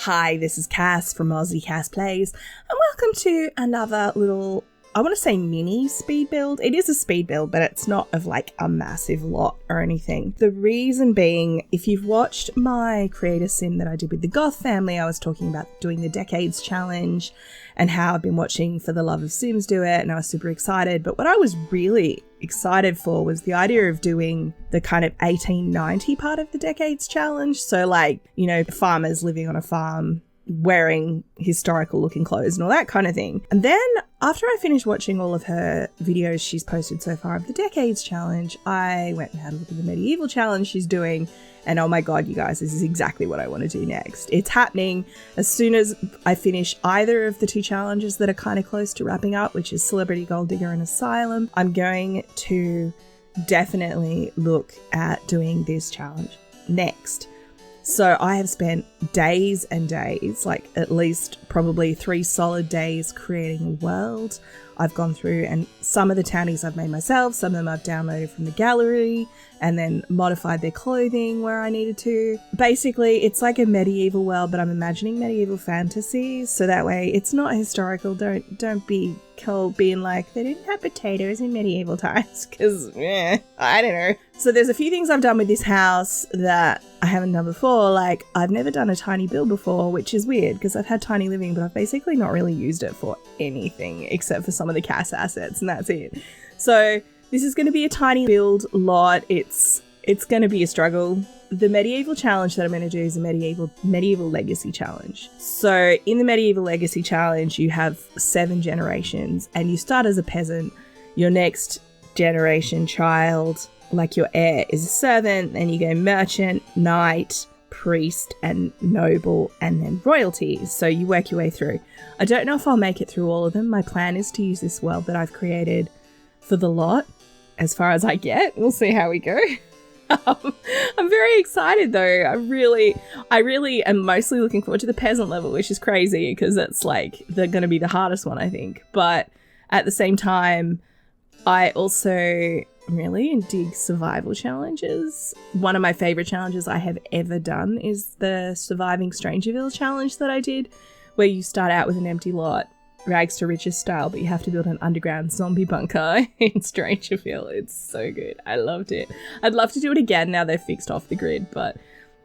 Hi, this is Cass from Aussie Cass Plays, and welcome to another little, I want to say mini speed build. It is a speed build, but it's not of like a massive lot or anything. The reason being, if you've watched my creator sim that I did with the Goth family, I was talking about doing the Decades Challenge and how I've been watching For the Love of Sims do it, and I was super excited. But what I was really excited for was the idea of doing the kind of 1890 part of the Decades Challenge. So like, you know, farmers living on a farm, wearing historical looking clothes and all that kind of thing. And then after I finished watching all of her videos she's posted so far of the Decades Challenge, I went and had a look at the Medieval Challenge she's doing, and oh my god, you guys, this is exactly what I want to do next. It's happening as soon as I finish either of the two challenges that are kind of close to wrapping up, which is Celebrity Gold Digger and Asylum. I'm going to definitely look at doing this challenge next. So I have spent days and days, like at least probably 3 solid days creating a world. I've gone through, and some of the townies I've made myself, some of them I've downloaded from the gallery and then modified their clothing where I needed to. Basically, it's like a medieval world, but I'm imagining medieval fantasy, so that way it's not historical. Don't be cold being like, they didn't have potatoes in medieval times, because I don't know. So there's a few things I've done with this house that I haven't done before. Like, I've never done a tiny build before, which is weird because I've had tiny living, but I've basically not really used it for anything except for some of the CAS assets, and that's it. So this is going to be a tiny build lot. It's going to be a struggle. The medieval challenge that I'm going to do is a medieval legacy challenge. So in the medieval legacy challenge, you have 7 generations, and you start as a peasant. Your next generation child, like your heir, is a servant, then you go merchant, knight, priest, and noble, and then royalty. So you work your way through. I don't know if I'll make it through all of them. My plan is to use this world that I've created for the lot as far as I get. We'll see how we go. I'm very excited though. I really am mostly looking forward to the peasant level, which is crazy because it's like they're going to be the hardest one, I think. But at the same time, I also really dig survival challenges. One of my favorite challenges I have ever done is the Surviving Strangerville challenge that I did, where you start out with an empty lot, rags to riches style, but you have to build an underground zombie bunker in Strangerville. It's so good. I loved it. I'd love to do it again now they've fixed off the grid, but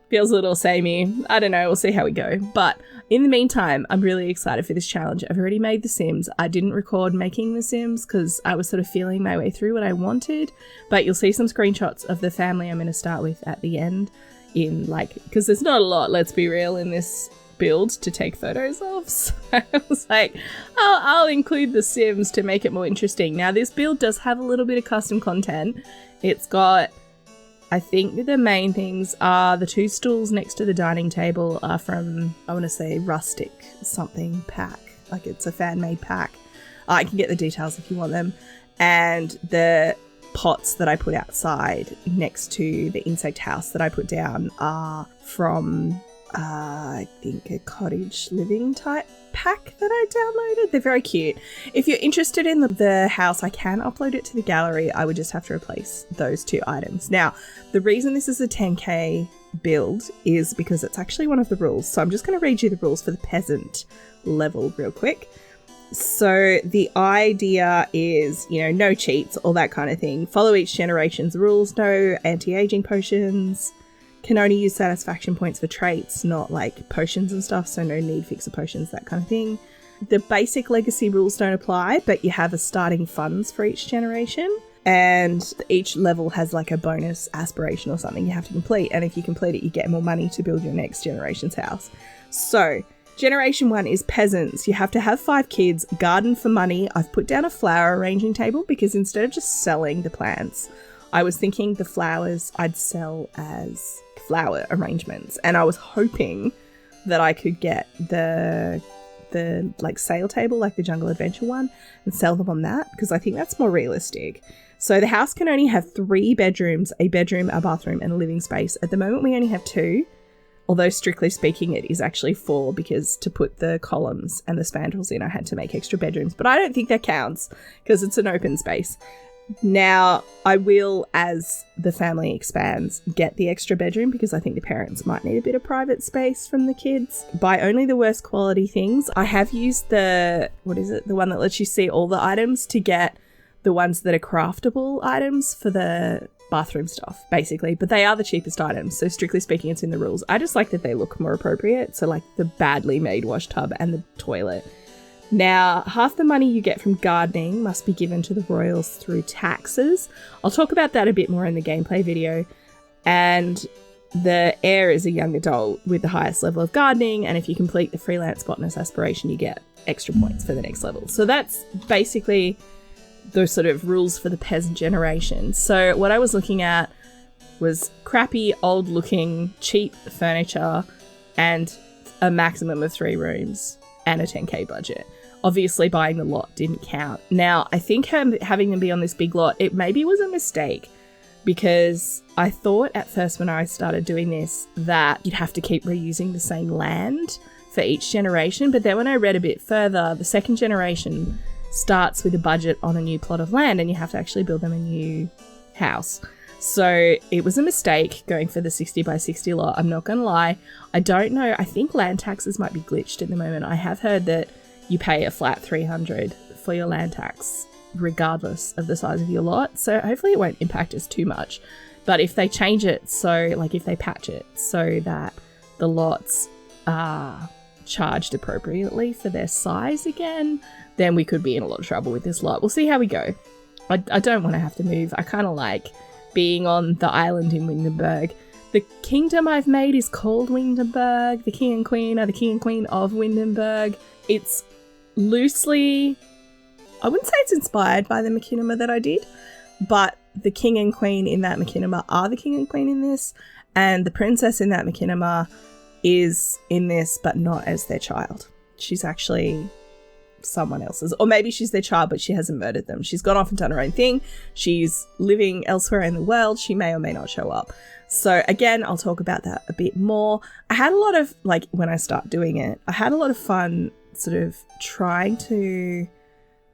feels a little samey. I don't know. We'll see how we go. But in the meantime, I'm really excited for this challenge. I've already made the Sims. I didn't record making the Sims because I was sort of feeling my way through what I wanted, but you'll see some screenshots of the family I'm going to start with at the end in because there's not a lot, let's be real, in this build to take photos of. So I was like, I'll include the Sims to make it more interesting. Now this build does have a little bit of custom content. It's got, I think the main things are the 2 stools next to the dining table are from, I want to say, Rustic something pack. Like it's a fan-made pack. I can get the details if you want them. And the pots that I put outside next to the insect house that I put down are from I think a cottage living type pack that I downloaded. They're very cute. If you're interested in the house, I can upload it to the gallery. I would just have to replace those 2 items. Now, the reason this is a 10k build is because it's actually one of the rules. So I'm just going to read you the rules for the peasant level real quick. So the idea is, you know, no cheats, all that kind of thing. Follow each generation's rules. No anti-aging potions. Can only use satisfaction points for traits, not like potions and stuff, so no need fixer potions, that kind of thing. The basic legacy rules don't apply, but you have a starting funds for each generation, and each level has like a bonus aspiration or something you have to complete, and if you complete it, you get more money to build your next generation's house. So generation 1 is peasants. You have to have 5 kids, garden for money. I've put down a flower arranging table because instead of just selling the plants, I was thinking the flowers I'd sell as flower arrangements, and I was hoping that I could get the like sale table, like the Jungle Adventure one, and sell them on that because I think that's more realistic. So the house can only have 3 bedrooms, a bedroom, a bathroom, and a living space. At the moment we only have 2, although strictly speaking it is actually 4 because to put the columns and the spandrels in I had to make extra bedrooms, but I don't think that counts because it's an open space. Now, I will, as the family expands, get the extra bedroom because I think the parents might need a bit of private space from the kids. Buy only the worst quality things. I have used the one that lets you see all the items to get the ones that are craftable items for the bathroom stuff, basically. But they are the cheapest items, so strictly speaking, it's in the rules. I just like that they look more appropriate. So like the badly made wash tub and the toilet. Now, half the money you get from gardening must be given to the royals through taxes. I'll talk about that a bit more in the gameplay video. And the heir is a young adult with the highest level of gardening, and if you complete the freelance botanist aspiration, you get extra points for the next level. So that's basically the sort of rules for the peasant generation. So what I was looking at was crappy, old-looking, cheap furniture and a maximum of 3 rooms and a 10k budget. Obviously, buying the lot didn't count. Now, I think having them be on this big lot, it maybe was a mistake because I thought at first when I started doing this that you'd have to keep reusing the same land for each generation. But then when I read a bit further, the second generation starts with a budget on a new plot of land and you have to actually build them a new house. So it was a mistake going for the 60 by 60 lot. I'm not going to lie. I don't know. I think land taxes might be glitched at the moment. I have heard that you pay a flat 300 for your land tax, regardless of the size of your lot. So hopefully it won't impact us too much. But if they change it, so like if they patch it so that the lots are charged appropriately for their size again, then we could be in a lot of trouble with this lot. We'll see how we go. I don't want to have to move. I kind of like being on the island in Windenburg. The kingdom I've made is called Windenburg. The king and queen are the king and queen of Windenburg. It's loosely, I wouldn't say it's inspired by the machinima that I did, but the king and queen in that machinima are the king and queen in this, and the princess in that machinima is in this, but not as their child. She's actually someone else's, or maybe she's their child but she hasn't murdered them. She's gone off and done her own thing. She's living elsewhere in the world. She may or may not show up. So again, I'll talk about that a bit more. I had a lot of, like, when I start doing it, I had a lot of fun sort of trying to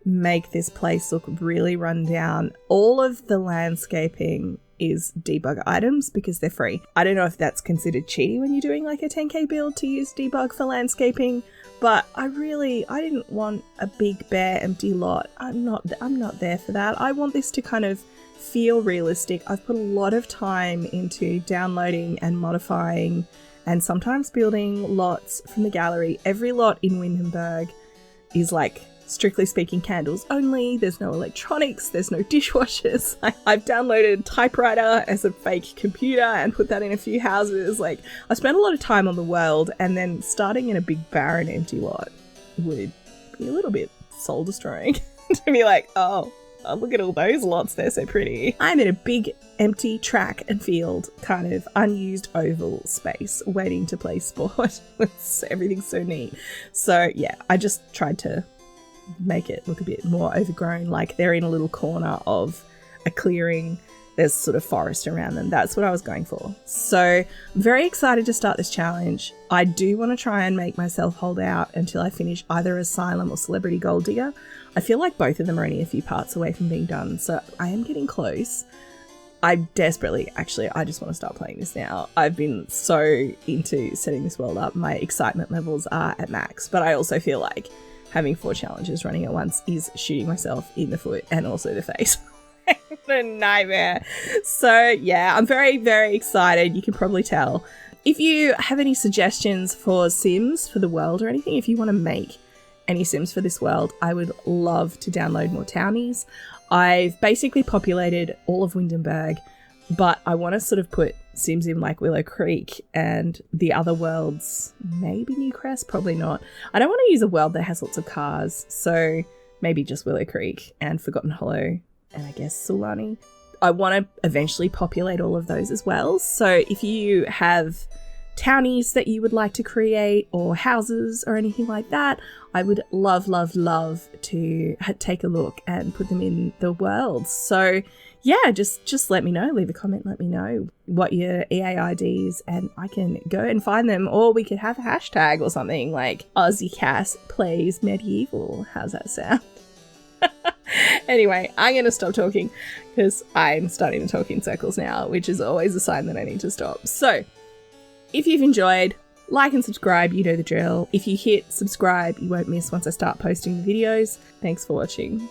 make this place look really run down. All of the landscaping is debug items because they're free. I don't know if that's considered cheaty when you're doing like a 10k build to use debug for landscaping, but I didn't want a big bare empty lot. I'm not there for that. I want this to kind of feel realistic. I've put a lot of time into downloading and modifying and sometimes building lots from the gallery. Every lot in Windenburg is like, strictly speaking, candles only. There's no electronics. There's no dishwashers. I've downloaded typewriter as a fake computer and put that in a few houses. Like, I spent a lot of time on the world, and then starting in a big barren empty lot would be a little bit soul destroying to be like, oh, look at all those lots. They're so pretty. I'm in a big empty track and field, kind of unused oval space waiting to play sport. Everything's so neat. So yeah, I just tried to make it look a bit more overgrown, like they're in a little corner of a clearing. There's sort of forest around them. That's what I was going for. So I'm very excited to start this challenge. I do want to try and make myself hold out until I finish either Asylum or Celebrity Gold Digger. I feel like both of them are only a few parts away from being done, so I am getting close. I just want to start playing this now. I've been so into setting this world up. My excitement levels are at max, but I also feel like having 4 challenges running at once is shooting myself in the foot and also the face. It's a nightmare. So yeah, I'm very, very excited. You can probably tell. If you have any suggestions for Sims for the world or anything, if you want to make any Sims for this world, I would love to download more townies. I've basically populated all of Windenburg, but I want to sort of put Sims in like Willow Creek and the other worlds, maybe Newcrest, probably not. I don't want to use a world that has lots of cars, so maybe just Willow Creek and Forgotten Hollow and I guess Sulani. I want to eventually populate all of those as well. So if you have townies that you would like to create or houses or anything like that, I would love, love, love to take a look and put them in the world. So yeah, just let me know. Leave a comment. Let me know what your EA IDs and I can go and find them. Or we could have a hashtag or something like Aussie Cass Plays Medieval. How's that sound? Anyway, I'm going to stop talking because I'm starting to talk in circles now, which is always a sign that I need to stop. So, if you've enjoyed, like and subscribe, you know the drill. If you hit subscribe, you won't miss once I start posting the videos. Thanks for watching.